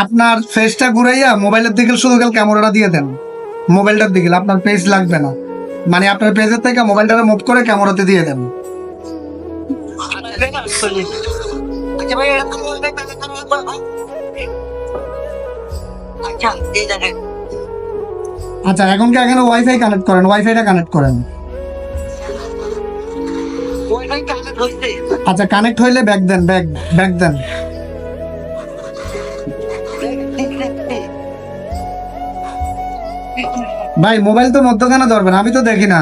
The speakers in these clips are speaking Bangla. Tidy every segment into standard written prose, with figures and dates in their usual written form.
আপনার ফেসটা ঘুরাইয়া মোবাইলের দিকে শুধু ক্যামেরাটা দিয়ে দেন, মোবাইলটার দিকে, আপনার পেজ লাগবে না, মানে আপনার পেজের থেকে মোবাইলটা মুভ করে ক্যামেরাতে দিয়ে দেন। আচ্ছা এখন কি এখানে ওয়াইফাই কানেক্ট করেন, ওয়াইফাইটা কানেক্ট করেন। আচ্ছা কানেক্ট হইলে ব্যাক দেন, ব্যাক দেন। ভাই মোবাইল তো মধ্যখানে ধরবেন, আমি তো দেখি না।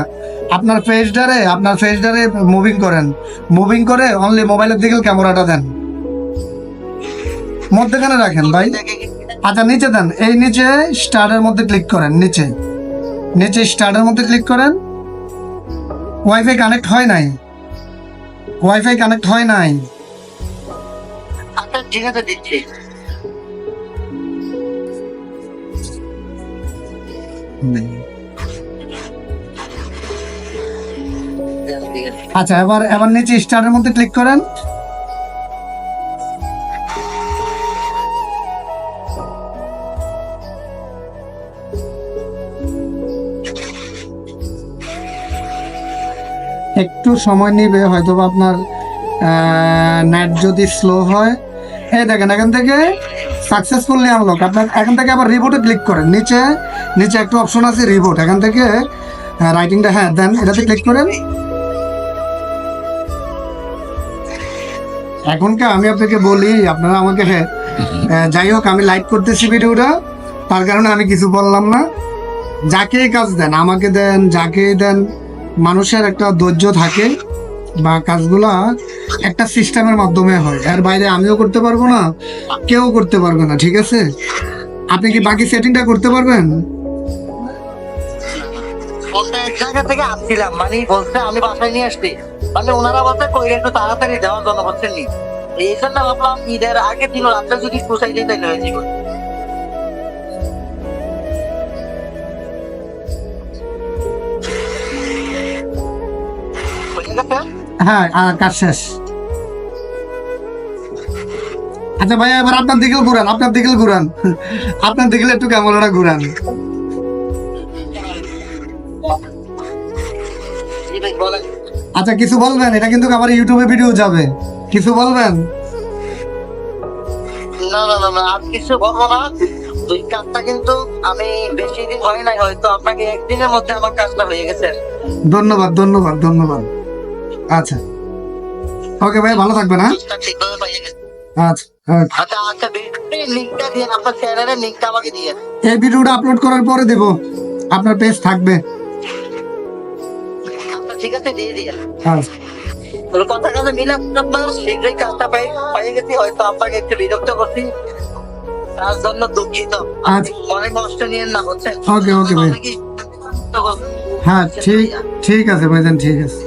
আপনার ফেসটারে মুভিং করেন, মুভিং করে অনলি মোবাইলের দিকে ক্যামেরাটা দেন, মধ্যখানে রাখেন ভাই। আচ্ছা নিচে দেন, এই নিচে স্টারের মধ্যে ক্লিক করেন, নিচে স্টারের মধ্যে ক্লিক করেন। ওয়াইফাই কানেক্ট হয় নাই, ওয়াইফাই কানেক্ট হয় নাই। আচ্ছা ঠিক আছে দিচ্ছি। আচ্ছা এবার নিচে স্টারের মধ্যে ক্লিক করেন। একটু সময় নিবে হয়তো আপনার নেট যদি স্লো হয়। এই দেখেন এখান থেকে সাকসেসফুলি আনলক। আপনার এখান থেকে আবার রিবোটে ক্লিক করেন, নিচে একটা অপশন আছে রিবোট, এখান থেকে রাইটিংটা হ্যাঁ দেন, এটাতে ক্লিক করেন। এখনকার আমি আপনাকে বলি, আপনারা আমাকে যাই হোক আমি লাইক করতেছি ভিডিওটা, তার কারণে আমি কিছু বললাম না। যাকেই কাজ দেন, আমাকে দেন, যাকেই দেন, মানুষের একটা ধৈর্য থাকে বা কাজগুলা একটা সিস্টেমের মাধ্যমে হয়, এর বাইরে আমিও করতে পারবো না, কেউ করতে পারবে না, ঠিক আছে? আপনি কি বাকি সেটিংটা করতে পারবেন? এক জায়গা থেকে আসছিলাম, মানে বলছে আমি বাসায় নিয়ে আসছি, মানে ওনারা বলছে কইরে একটু তাড়াতাড়ি দেওয়ার জন্য বলছেন নি। এই জন্য ভাবলাম ঈদের আগের দিন রাত্রে যদি পৌঁছাই দিই তাহলে হয়ে যাবে। হ্যাঁ কাজ শেষ। আচ্ছা ভাইয়া এবার আপনার দিকে ঘুরান, আপনার দিকে একটু ক্যামেরাটা ঘুরান। আচ্ছা কিছু বলবেন? এটা কিন্তু আমার ইউটিউবে ভিডিও যাবে, কিছু বলবেন? না আর কিছু বলবো না। ওই কাজটা কিন্তু আমি বেশি দিন হয় নাই, হয়তো আপনাকে একদিনের মধ্যে আমার কাজটা হয়ে গেছে। ধন্যবাদ। আচ্ছা ওকে ভাই, ভালো থাকবেন। হ্যাঁ ঠিকভাবে পাইয়ে গেছে। আচ্ছা আচ্ছা লিঙ্কটা দিয়ে আপনার চ্যানেলের লিঙ্কটা আমাকে দিয়ে। এই ভিডিওটা আপলোড করার পরে দেব, আপনার পেজ থাকবে। আচ্ছা ঠিক আছে দিয়ে দিয়ে। আচ্ছা কথা কাজে মিলে আপনার শীঘ্রই কাজটা পাইয়ে গেছি, হয়তো আপনাকে একটু বিরক্ত করছি, তার জন্য দুঃখিত। অনেক কষ্ট নিয়েন না, হচ্ছে ওকে ভাই। হ্যাঁ ঠিক আছে ভাইজান, ঠিক আছে।